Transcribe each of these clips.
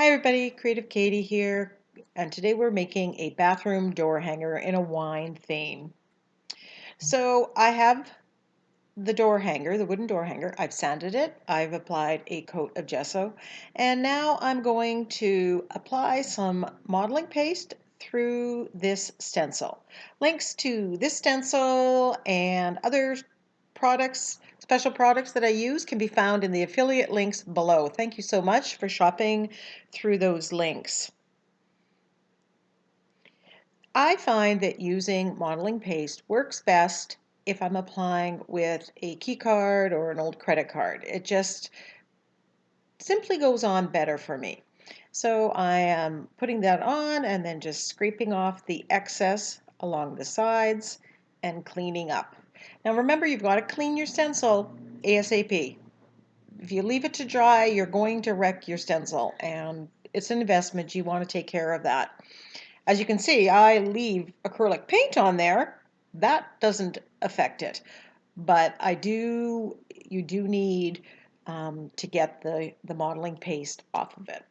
Hi everybody, Creative Katie here, and today we're making a bathroom door hanger in a wine theme. So I have the door hanger, the wooden door hanger. I've sanded it, I've applied a coat of gesso, and now I'm going to apply some modeling paste through this stencil. Links to this stencil and other special products that I use can be found in the affiliate links below. Thank you so much for shopping through those links. I find that using modeling paste works best if I'm applying with a key card or an old credit card. It just simply goes on better for me. So I am putting that on and then just scraping off the excess along the sides and cleaning up. Now remember, you've got to clean your stencil ASAP. If you leave it to dry, you're going to wreck your stencil, and it's an investment. You want to take care of that. As you can see, I leave acrylic paint on there. That doesn't affect it, but you do need to get the modeling paste off of it.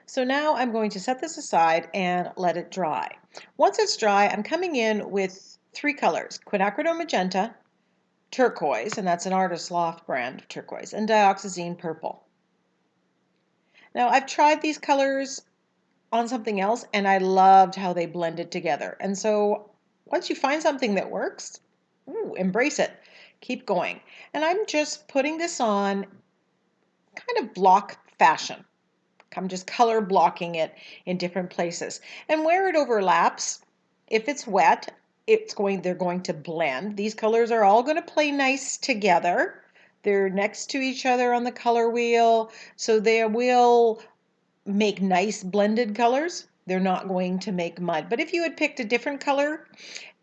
So now I'm going to set this aside and let it dry. Once it's dry, I'm coming in with three colors: quinacridone magenta, turquoise, and that's an Artist Loft brand of turquoise, and dioxazine purple. Now I've tried these colors on something else and I loved how they blended together. And so once you find something that works, embrace it. Keep going. And I'm just putting this on kind of block fashion. I'm just color blocking it in different places. And where it overlaps, if it's wet, they're going to blend. These colors are all going to play nice together. They're next to each other on the color wheel, so they will make nice blended colors. They're not going to make mud. But if you had picked a different color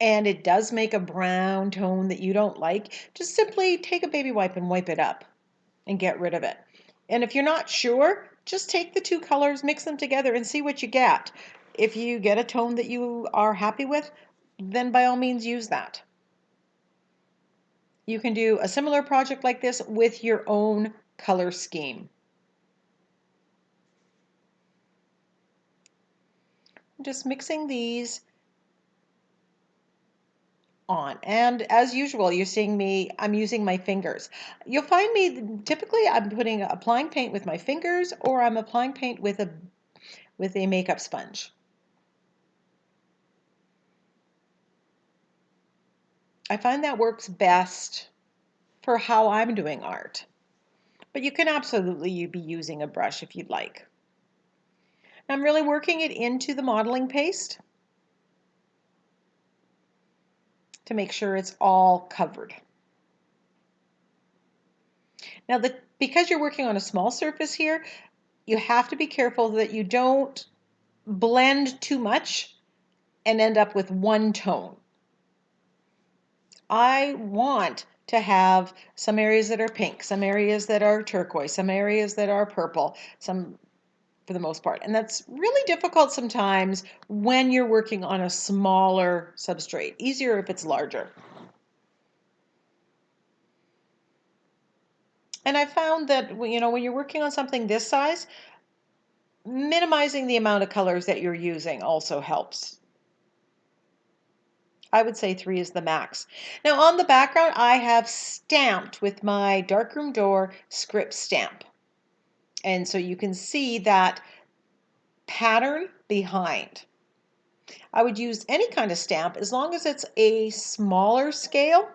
and it does make a brown tone that you don't like, just simply take a baby wipe and wipe it up and get rid of it. And if you're not sure, just take the two colors, mix them together and see what you get. If you get a tone that you are happy with, then by all means use that. You can do a similar project like this with your own color scheme. I'm just mixing these on, and as usual, you're seeing me, I'm using my fingers. You'll find me typically I'm applying paint with my fingers, or I'm applying paint with a makeup sponge. I find that works best for how I'm doing art, but you can absolutely be using a brush if you'd like. I'm really working it into the modeling paste to make sure it's all covered. Now, because you're working on a small surface here, you have to be careful that you don't blend too much and end up with one tone. I want to have some areas that are pink, some areas that are turquoise, some areas that are purple, some for the most part. And that's really difficult sometimes when you're working on a smaller substrate. Easier if it's larger. And I found that when you're working on something this size, minimizing the amount of colors that you're using also helps. I would say 3 is the max. Now on the background, I have stamped with my darkroom door script stamp. And so you can see that pattern behind. I would use any kind of stamp as long as it's a smaller scale.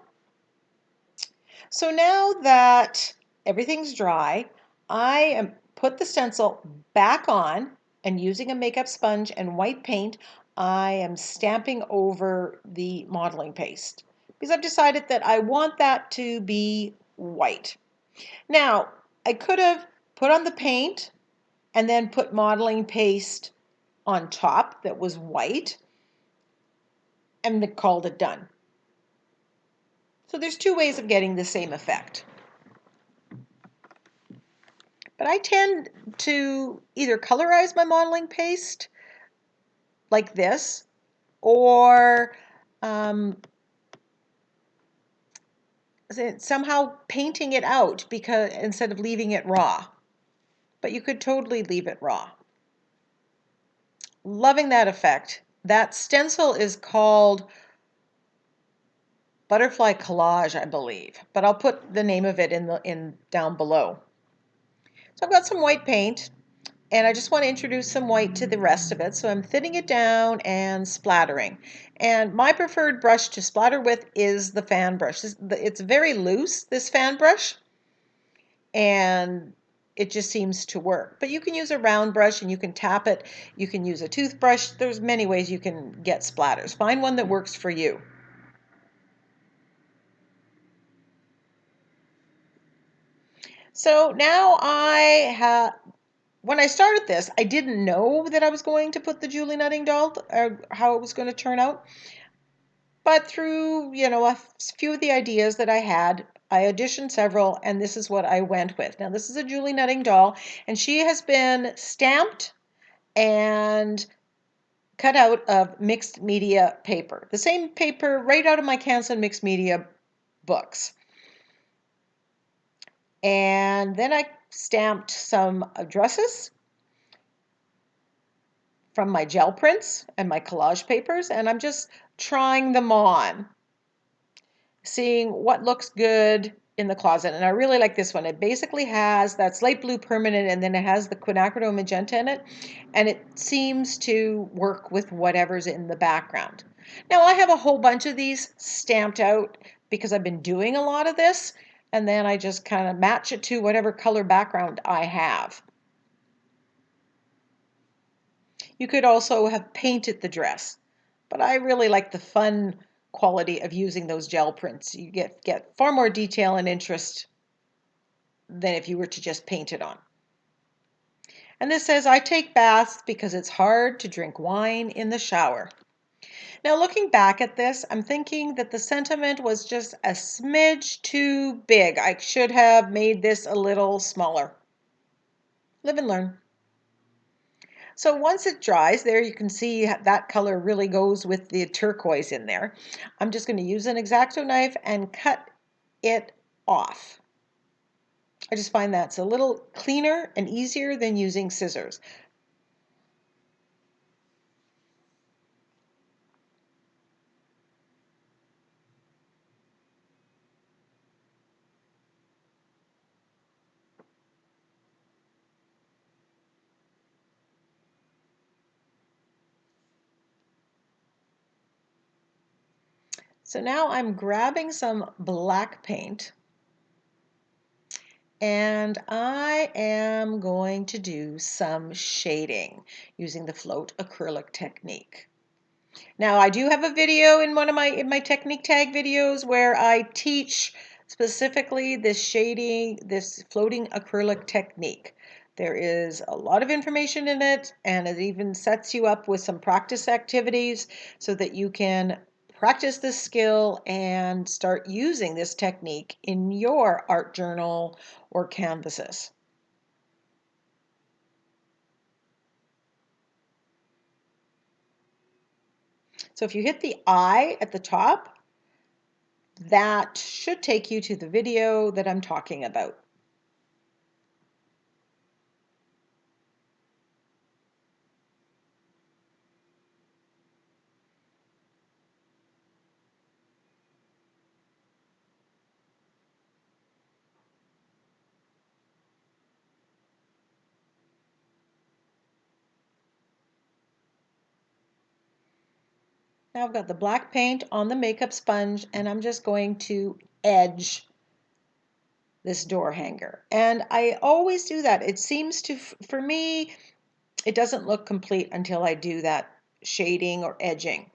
So now that everything's dry, I am put the stencil back on, and using a makeup sponge and white paint, I am stamping over the modeling paste because I've decided that I want that to be white. Now, I could have put on the paint and then put modeling paste on top that was white and called it done. So there's two ways of getting the same effect. But I tend to either colorize my modeling paste like this, or somehow painting it out because instead of leaving it raw. but you could totally leave it raw. Loving that effect. That stencil is called Butterfly Collage, I believe, but I'll put the name of it in down below. So I've got some white paint, and I just want to introduce some white to the rest of it. So I'm thinning it down and splattering. And my preferred brush to splatter with is the fan brush. It's very loose, this fan brush, and it just seems to work. But you can use a round brush and you can tap it. You can use a toothbrush. There's many ways you can get splatters. Find one that works for you. So now when I started this, I didn't know that I was going to put the Julie Nutting doll, or how it was going to turn out. But through, a few of the ideas that I had, I auditioned several, and this is what I went with. Now, this is a Julie Nutting doll, and she has been stamped and cut out of mixed media paper. The same paper right out of my Canson mixed media books. And then I stamped some dresses from my gel prints and my collage papers, and I'm just trying them on, seeing what looks good in the closet. And I really like this one. It basically has that slate blue permanent, and then it has the quinacridone magenta in it, and it seems to work with whatever's in the background. Now I have a whole bunch of these stamped out because I've been doing a lot of this, and then I just kind of match it to whatever color background I have. You could also have painted the dress, but I really like the fun quality of using those gel prints. You get far more detail and interest than if you were to just paint it on. And this says, I take baths because it's hard to drink wine in the shower. Now looking back at this, I'm thinking that the sentiment was just a smidge too big. I should have made this a little smaller. Live and learn. So once it dries, there you can see that color really goes with the turquoise in there. I'm just going to use an X-Acto knife and cut it off. I just find that's a little cleaner and easier than using scissors. So now I'm grabbing some black paint, and I am going to do some shading using the float acrylic technique. Now I do have a video in one of my technique tag videos where I teach specifically this shading, this floating acrylic technique. There is a lot of information in it, and it even sets you up with some practice activities so that you can practice this skill and start using this technique in your art journal or canvases. So if you hit the I at the top, that should take you to the video that I'm talking about. Now I've got the black paint on the makeup sponge, and I'm just going to edge this door hanger. And I always do that. It seems to, for me, it doesn't look complete until I do that shading or edging.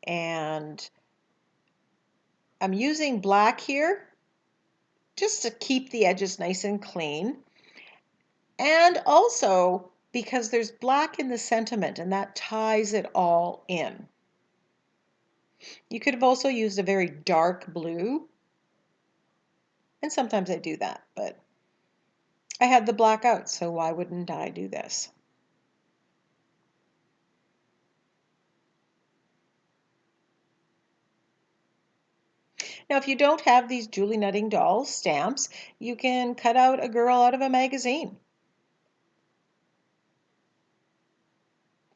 And I'm using black here just to keep the edges nice and clean. And also because there's black in the sentiment, and that ties it all in. You could have also used a very dark blue, and sometimes I do that, but I had the black out, so why wouldn't I do this? Now, if you don't have these Julie Nutting doll stamps, you can cut out a girl out of a magazine.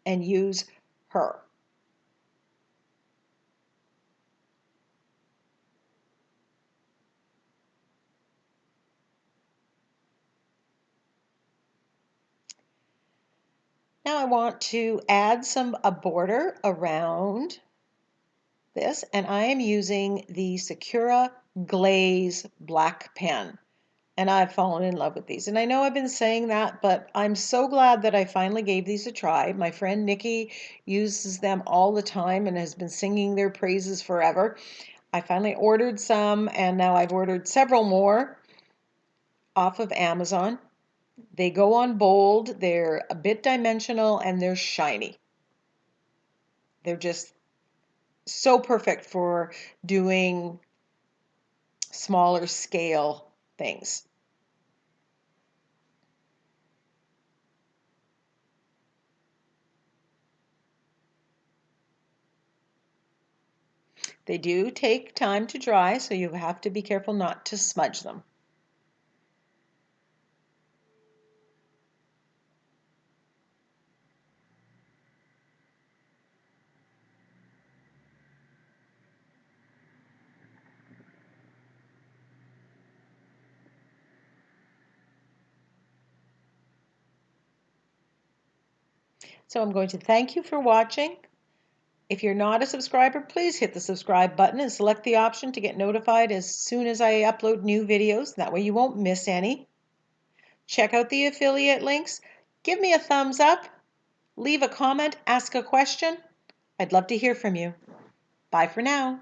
and use her. Now I want to add a border around this, and I am using the Sakura Glaze black pen. And I've fallen in love with these. And I know I've been saying that, but I'm so glad that I finally gave these a try. My friend Nikki uses them all the time and has been singing their praises forever. I finally ordered some, and now I've ordered several more off of Amazon. They go on bold, they're a bit dimensional, and they're shiny. They're just so perfect for doing smaller scale things. They do take time to dry, so you have to be careful not to smudge them. So I'm going to thank you for watching. If you're not a subscriber, please hit the subscribe button and select the option to get notified as soon as I upload new videos. That way you won't miss any. Check out the affiliate links. Give me a thumbs up. Leave a comment. Ask a question. I'd love to hear from you. Bye for now.